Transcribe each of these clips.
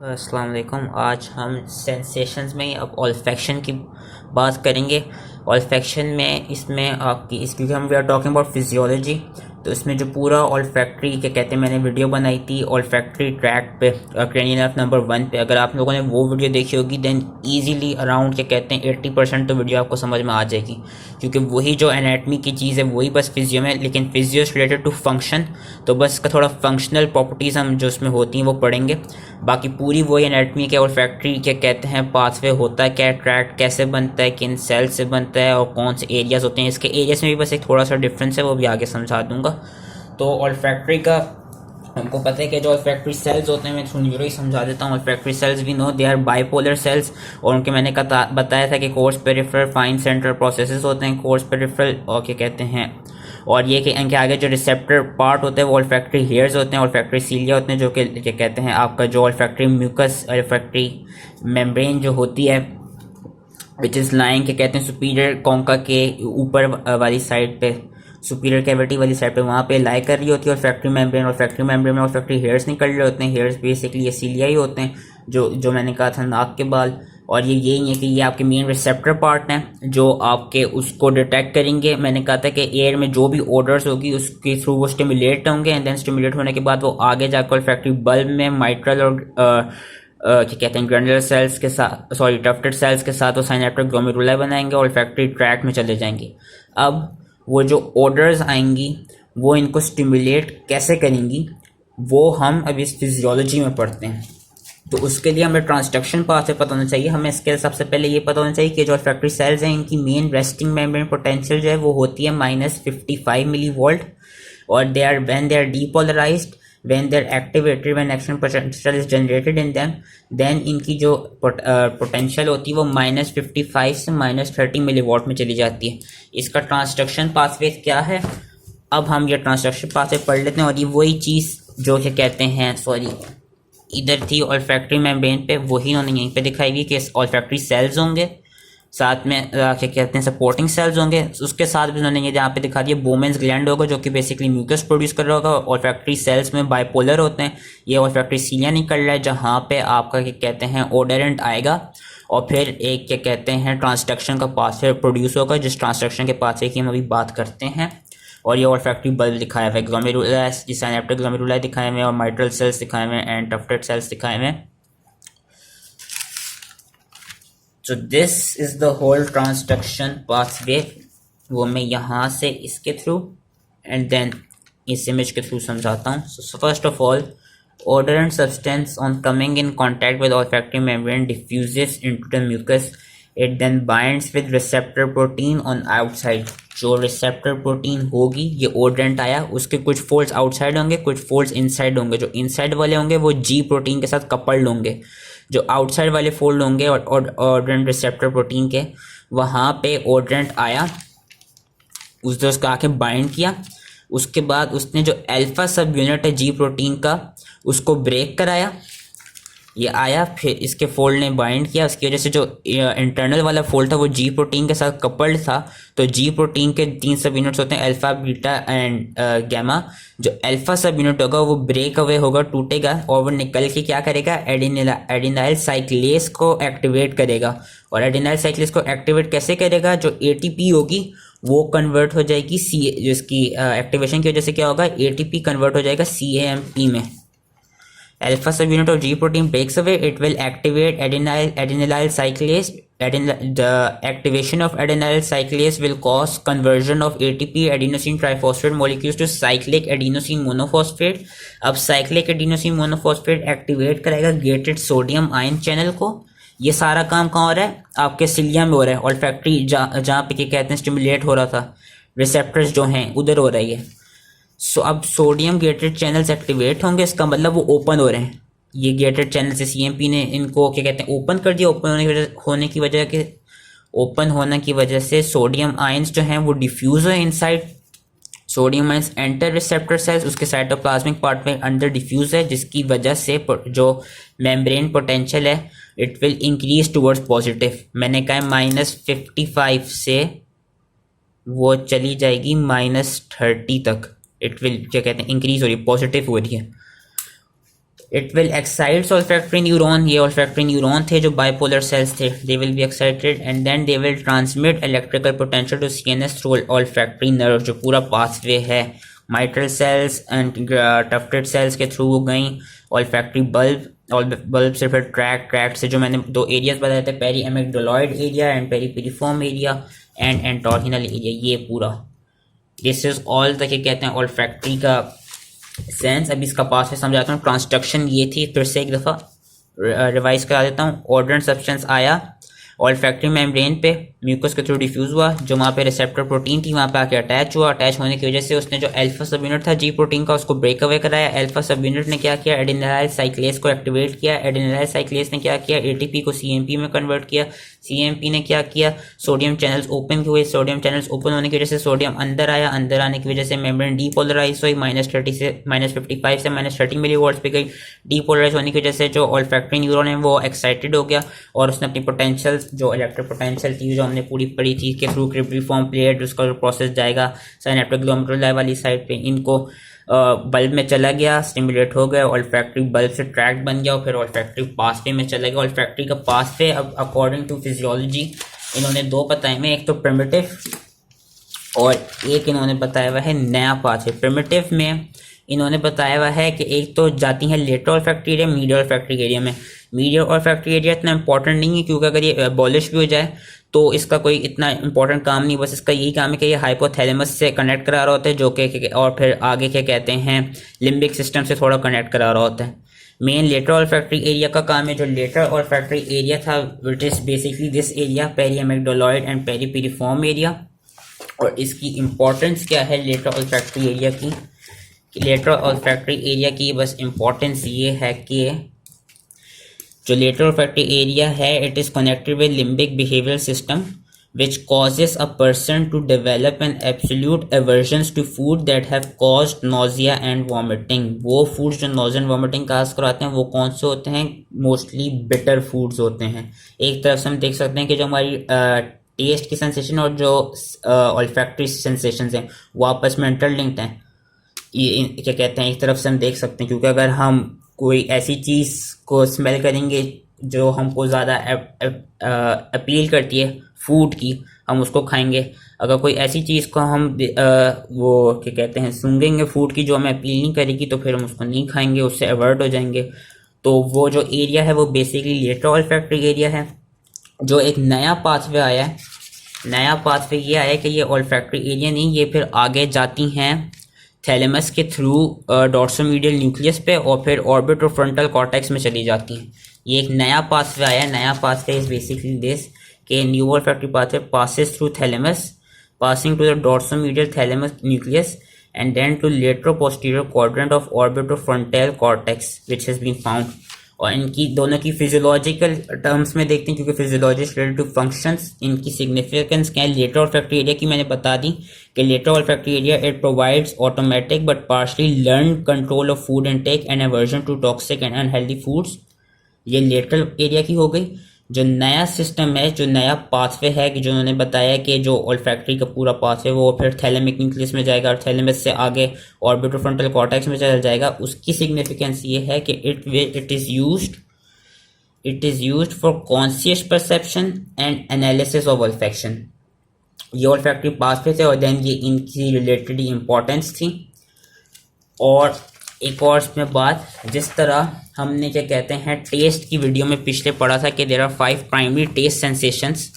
अस्सलाम वालेकुम। आज हम सेंसेशंस में अब ऑल्फैक्शन की बात करेंगे। ऑल्फैक्शन में इसमें आपकी इस क्योंकि हम we are talking about physiology, तो इसमें जो पूरा ऑल्फैक्ट्री क्या कहते हैं, मैंने वीडियो बनाई थी ऑल्फैक्ट्री ट्रैक पे क्रेनियल नर्व नंबर 1 पे। अगर आप लोगों ने वो वीडियो देखी होगी देन ईजीली अराउंड क्या कहते हैं 80% तो वीडियो आपको समझ में आ जाएगी, क्योंकि वही जो एनाटमी की चीज़ है वही बस फिजियो में, लेकिन फिजियो रिलेटेड टू फंक्शन, तो बस का थोड़ा फंक्शनल प्रॉपर्टीज़ हम जो उसमें होती हैं वो पढ़ेंगे। बाकी पूरी वही एनाटमी के ऑल्फैक्ट्री क्या कहते हैं पाथवे होता है, क्या ट्रैक्ट कैसे बनता है, किन सेल से बनता है और कौन से एरियाज होते हैं। इसके एरियाज में भी बस एक थोड़ा सा डिफरेंस है, वो भी आगे समझा दूंगा। तो ऑल्फैक्ट्री का हमको पता है कि जो ऑल्फैक्ट्री सेल्स होते हैं, मैं थोड़ी ही समझा देता हूँ। ऑल्फैक्ट्री सेल्स भी no they are bipolar cells, और उनके मैंने बताया था कि coarse peripheral fine central processes होते हैं, कोर्स पेरिफेरल और क्या कहते हैं, और ये कि इनके आगे जो रिसेप्टर पार्ट होते हैं वो ऑल्फैक्ट्री हेयर्स होते हैं, ऑल्फैक्ट्री सीलिया होते हैं, जो कि क्या कहते हैं आपका जो ऑल्फैक्ट्री म्यूकस ऑल्फैक्ट्री मेम्ब्रेन जो होती है विच इज़ लाइंग क्या कहते हैं सुपीरियर कॉन्का के ऊपर वाली साइड पे, सुपीरियर कैविटी वाली साइड पे वहाँ पे लाई कर रही होती है ऑल्फैक्ट्री मेम्ब्रेन। ऑल्फैक्ट्री मेम्ब्रेन में ऑल्फैक्ट्री हेयर्स निकल रहे होते हैं। हेयर्स बेसिकली ये सीलिया ही होते हैं, जो मैंने कहा था नाक के बाल। और ये यही है कि ये आपके मेन रिसेप्टर पार्ट हैं जो आपके उसको डिटेक्ट करेंगे। मैंने कहा था कि एयर में जो भी ऑर्डर्स होगी उसके थ्रू वो स्टिमुलेट होंगे, एंड देन स्टिमुलेट होने के बाद वो आगे जाकर ऑल्फैक्ट्री बल्ब में माइट्रल और क्या कहते हैं ग्रैनुलर सेल्स के साथ, सॉरी टफ्टेड सेल्स के साथ वो साइनेप्टिक ग्लोमेरुलाई बनाएंगे, ऑल्फैक्ट्री ट्रैक्ट में चले जाएंगे। अब वो जो ऑर्डर्स आएंगी वो इनको स्टिमुलेट कैसे करेंगी वो हम अब इस फिजियोलॉजी में पढ़ते हैं। तो उसके लिए हमें ट्रांसडक्शन पाथ से पता होना चाहिए। हमें इसके सबसे पहले ये पता होना चाहिए कि जो ऑल्फैक्ट्री सेल्स हैं इनकी मेन रेस्टिंग मेम्ब्रेन पोटेंशियल जो है वो होती है -55 मिली वोल्ट, और they are when they are depolarised, when they're activated, when action potential is generated in them, then इनकी जो पोटेंशियल होती है वो -55 से -30 मिलीवॉट में चली जाती है। इसका ट्रांसडक्शन पाथवे क्या है, अब हम ये ट्रांसडक्शन पाथवे पढ़ लेते हैं। और ये वही चीज़ जो क्या कहते हैं, सॉरी इधर थी ऑल्फैक्ट्री मेम्ब्रेन पे, वही उन्होंने यहीं पे दिखाई हुई कि ऑल्फैक्ट्री सेल्स होंगे, साथ में क्या कहते हैं सपोर्टिंग सेल्स होंगे। उसके साथ भी उन्होंने ये जहाँ पे दिखा दिया बोमेंस ग्लैंड होगा जो कि बेसिकली म्यूकस प्रोड्यूस कर रहा होगा। ऑल्फैक्ट्री सेल्स में बाइपोलर होते हैं, ये ऑल्फैक्ट्री सीलिया निकल रहा है जहाँ पे आपका क्या कहते हैं ओडोरेंट आएगा, और फिर एक क्या कहते हैं ट्रांसडक्शन का पाथवे प्रोड्यूस होगा, जिस ट्रांसडक्शन के पाथवे की हम अभी बात करते हैं। और ये ऑल्फैक्ट्री बल्ब दिखाया हुआ है, ग्लोमेरुलाई सिनेप्टिक ग्लोमेरुलाई दिखाए हुए हैं, और माइट्रल सेल्स दिखाए हुए हैं, एंड टफ्टेड सेल्स दिखाए हुए हैं। So this is the whole transduction pathway, वो मैं यहाँ से इसके थ्रू एंड देन इस इमेज के थ्रू समझाता हूँ। So first of all, odorant substance on coming in contact with olfactory membrane diffuses into the mucus. It then binds with receptor protein on outside. जो रिसेप्टर प्रोटीन होगी, ये ओडरेंट आया, उसके कुछ फोल्ड्स आउटसाइड होंगे, कुछ फोल्ड्स इनसाइड होंगे। जो इनसाइड वाले होंगे वो जी प्रोटीन के साथ कपल्ड होंगे, जो आउटसाइड वाले फोल्ड होंगे और ओडरेंट रिसेप्टर प्रोटीन के, वहाँ पे ओडरेंट आया, उसने उसका आके बाइंड किया। उसके बाद उसने जो अल्फा सब यूनिट है जी प्रोटीन का उसको ब्रेक कराया, ये आया, फिर इसके फोल्ड ने बाइंड किया। उसकी वजह से जो इंटरनल वाला फोल्ड था वो जी प्रोटीन के साथ कपल्ड था। तो जी प्रोटीन के 3 सब यूनिट्स होते हैं, अल्फा बीटा एंड गैमा। जो अल्फा सब यूनिट होगा वो ब्रेक अवे होगा, टूटेगा, और वो निकल के क्या करेगा, एडिनाइल साइक्लेस को एक्टिवेट करेगा। और एडिनाइल साइक्लेस को एक्टिवेट कैसे करेगा, जो एटीपी होगी वो कन्वर्ट हो जाएगी जिसकी एक्टिवेशन की वजह से क्या होगा, एटीपी कन्वर्ट हो जाएगा CAMP में। Alpha subunit of G protein breaks away, it will activate adenylyl cyclase. The activation of adenylyl cyclase will cause conversion of ATP adenosine triphosphate molecules to cyclic adenosine monophosphate. अब cyclic adenosine monophosphate activate करेगा gated sodium ion channel को। ये सारा काम कहाँ हो रहा है, आपके सिलिया में हो रहा है, ऑल्फैक्ट्री जहाँ पे क्या कहते हैं स्टिमुलेट हो रहा था, रिसेप्टर्स जो हैं उधर हो रही है। सो अब सोडियम गेटेड चैनल्स एक्टिवेट होंगे, इसका मतलब वो ओपन हो रहे हैं। ये गेटेड चैनल से CMP ने इनको क्या कहते हैं ओपन कर दिया। ओपन होने की वजह से सोडियम आयंस जो हैं वो डिफ्यूज हुए inside. Sodium ions enter receptor cells, उसके साइटोप्लाज्मिक पार्ट में अंदर डिफ्यूज है, जिसकी वजह से जो मेम्ब्रेन पोटेंशियल है it will increase towards positive. मैंने कहा -55 से वो चली जाएगी -30 तक, इट विल क्या कहते हैं इंक्रीज हो रही है, पॉजिटिव हो रही है। It will excites olfactory neuron, ये ऑल्फैक्टरी न्यूरॉन थे जो बाइपोलर सेल्स थे, they will be excited and then they will transmit electrical potential to CNS through olfactory nerve, जो पूरा पाथवे है mitral cells and tufted cells के through वो गई ऑल्फैक्टरी बल्ब, और बल्ब से फिर ट्रैक्ट से जो मैंने दो एरियाज बताए थे, peri amygdaloid area and peripiriform area and entorhinal area, ये पूरा दिस इज ऑल तक कहते हैं ऑल्फैक्टरी का सेंस। अभी इसका पास में समझाता हूँ। ट्रांसडक्शन ये थी, फिर से एक दफ़ा रिवाइज करा देता हूँ। ऑर्डरेंट सब्सटेंस आया ऑल्फैक्टरी मेम्ब्रेन पे, म्यूकस के थ्रू डिफ्यूज़ हुआ, जो वहाँ पे रिसेप्टर प्रोटीन थी वहाँ पे आके अटैच हुआ। अटैच होने की वजह से उसने जो अल्फा सब यूनिट था जी प्रोटीन का उसको ब्रेक अवे कराया। अल्फा सब यूनिट ने क्या किया, एडिनिलाइल साइक्लेज को एक्टिवेट किया। एडिनिलाइल साइक्लेज ने क्या किया, एटीपी को सीएमपी में कन्वर्ट किया। सीएमपी ने क्या किया, सोडियम चैनल्स ओपन हुए। सोडियम चैनल्स ओपन होने की वजह से सोडियम अंदर आया। अंदर आने की वजह से मेम्ब्रेन डीपोलराइज हुई, -30 से -55 से -30 मिलीवोल्ट्स पे गई। डीपोलराइज होने की वजह से जो ऑल्फैक्टरी न्यूरॉन है वो एक्साइटेड हो गया और उसने अपनी पोटेंशियल जो इलेक्ट्रिक पोटेंशियल थी जो हमने पूरी पढ़ी थी के थ्रू क्रिब्रिफॉर्म प्लेट उसका जो प्रोसेस जाएगा साइनेप्टिक ग्लोमेरुलाई वाली साइड पे, इनको बल्ब में चला गया, स्टिमुलेट हो गया, ऑल्फैक्टरी बल्ब से ट्रैक्ट बन गया और फिर ऑल्फैक्टरी पासवे में चला गया। ऑल्फैक्टरी का पासवे अब अकॉर्डिंग टू फिजियोलॉजी इन्होंने दो बताए में, एक तो प्रिमिटिव और एक इन्होंने बताया हुआ है नया पाथवे। प्रिमिटिव में इन्होंने बताया हुआ है कि एक तो जाती है lateral olfactory area, medial olfactory area में। मीडियल ऑल्फैक्टरी एरिया इतना इंपॉर्टेंट नहीं है क्योंकि अगर ये एबॉलिश भी हो जाए तो इसका कोई इतना इंपॉर्टेंट काम नहीं, बस इसका यही काम है कि ये हाइपोथैलेमस से कनेक्ट करा रहा होता है, जो कि और फिर आगे क्या कहते हैं लिम्बिक सिस्टम से थोड़ा कनेक्ट करा रहा होता है। मेन लेटर ऑल्फैक्टरी एरिया का काम है। जो लेटर ऑल्फैक्टरी एरिया था which is basically this area, peri amygdaloid and peripiriform area. और इसकी इंपॉर्टेंस क्या है लेटर ऑल्फैक्टरी एरिया की, लेटर ऑल्फैक्टरी एरिया की बस इंपॉर्टेंस ये है कि जो लेटर ऑल्फैक्टरी एरिया है it is connected with limbic behavioural system which causes a person to develop an absolute aversions to food that have caused nausea and vomiting। वो foods जो nausea and vomiting काज कराते हैं वो कौन से होते हैं, मोस्टली बिटर फूड्स होते हैं। एक तरफ से हम देख सकते हैं कि जो हमारी टेस्ट की सेंसेशन और जो ऑल्फैक्टरी सेंसेशंस हैं वो आपस में इंटरलिंक्ड हैं। ये क्या कहते हैं, एक तरफ से हम देख सकते हैं क्योंकि अगर हम कोई ऐसी चीज़ को स्मेल करेंगे जो हमको ज़्यादा अपील करती है फूड की, हम उसको खाएंगे। अगर कोई ऐसी चीज़ को हम वो क्या कहते हैं सूंघेंगे फूड की जो हमें अपील नहीं करेगी तो फिर हम उसको नहीं खाएंगे, उससे अवॉइड हो जाएंगे। तो वो जो एरिया है वो बेसिकली लेटर ऑल्फैक्टरी एरिया है। जो एक नया पाथवे आया है, नया पाथवे ये आया कि ये ऑल्फैक्टरी एरिया नहीं, ये फिर आगे जाती हैं थैलेमस के थ्रू डॉर्सोमीडियल न्यूक्लियस पे और फिर ऑर्बिट और फ्रंटल कॉर्टेक्स में चली जाती हैं। ये एक नया पाथवे आया है। नया पाथवे इज बेसिकली दिस कि new olfactory pathway passes through thalamus passing to the dorsomedial thalamus nucleus and then to lateroposterior quadrant of orbitofrontal cortex which has been found। और इनकी दोनों की फिजियोलॉजिकल टर्म्स में देखते हैं क्योंकि फिजियोलॉजी रिलेटेड टू फंक्शंस, इनकी सिग्निफिकेंस क्या है। लेटर ऑल्फैक्टरी एरिया की मैंने बता दी कि lateral olfactory area it provides automatic but partially learn control of food intake and aversion to toxic and unhealthy foods. ये लेटर एरिया की हो गई। जो नया सिस्टम है, जो नया पाथवे है कि जो उन्होंने बताया कि जो ऑल्फैक्टरी का पूरा पाथवे वो फिर थैलेमिक न्यूक्लियस में जाएगा और थैलेमस से आगे ऑर्बिटोफ्रंटल कॉर्टेक्स में चला जाएगा। उसकी सिग्निफिकेंस ये है कि it is used for conscious perception and analysis of olfaction. ये ऑल्फैक्टरी पाथवे थे और देन ये इनकी रिलेटेड इंपॉर्टेंस थी। और एक और इसमें बात, जिस तरह हमने क्या कहते हैं टेस्ट की वीडियो में पिछले पढ़ा था कि there are 5 primary taste sensations,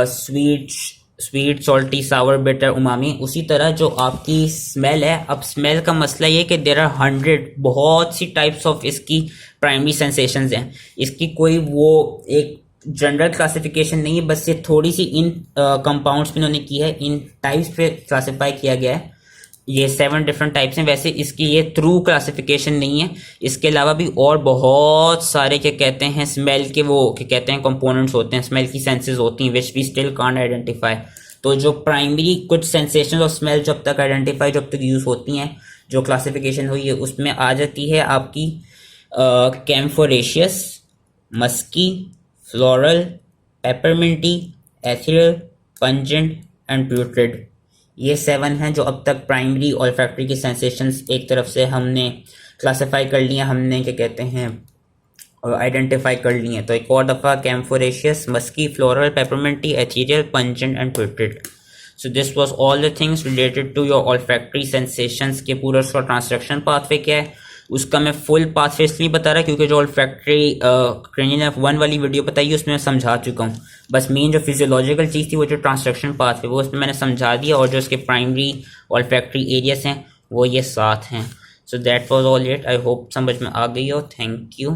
sweet salty sour bitter umami, उसी तरह जो आपकी स्मेल है, अब स्मेल का मसला ये कि देयर आर 100 बहुत सी टाइप्स ऑफ इसकी प्राइमरी सेंसेशंस हैं। इसकी कोई वो एक जनरल क्लासिफिकेशन नहीं है, बस ये थोड़ी सी इन कंपाउंड्स पे इन्होंने की है, इन टाइप्स पे क्लासीफाई किया गया है। ये 7 डिफरेंट टाइप्स हैं। वैसे इसकी ये ट्रू क्लासिफिकेशन नहीं है, इसके अलावा भी और बहुत सारे क्या कहते हैं स्मेल के वो क्या कहते हैं कंपोनेंट्स होते हैं, स्मेल की सेंसेस होती हैं which we still can't identify. तो जो प्राइमरी कुछ सेंसेशन ऑफ स्मेल जब तक आइडेंटिफाई जब तक यूज होती हैं, जो क्लासिफिकेशन हुई है उसमें आ जाती है आपकी camphoraceous, musky, floral, pepperminty, ethereal, pungent and putrid. ये 7 हैं जो अब तक प्राइमरी ऑल्फैक्टरी की सेंसेशंस एक तरफ से हमने क्लासीफाई कर लिया हमने, क्या कहते हैं, और आइडेंटिफाई कर लिए। तो एक और दफ़ा camphoraceous, musky, floral, pepperminty, ethereal, pungent and ट्विटेड। So this was all the things related to your olfactory sensations के पूरा उसका ट्रांसक्रिप्शन पाथवे क्या है। उसका मैं फुल पाथवे इसलिए बता रहा क्योंकि जो ऑल्फैक्टरी क्रेनियल नर्व 1 वाली वीडियो बताई उसमें मैं समझा चुका हूँ। बस मेन जो फिजियोलॉजिकल चीज़ थी वो जो ट्रांसक्रिप्शन पाथवे वो उसमें मैंने समझा दिया, और जो उसके प्राइमरी ऑल्फैक्टरी एरियाज हैं वो ये 7 हैं। So that was all it. I hope समझ में आ गई हो। Thank you.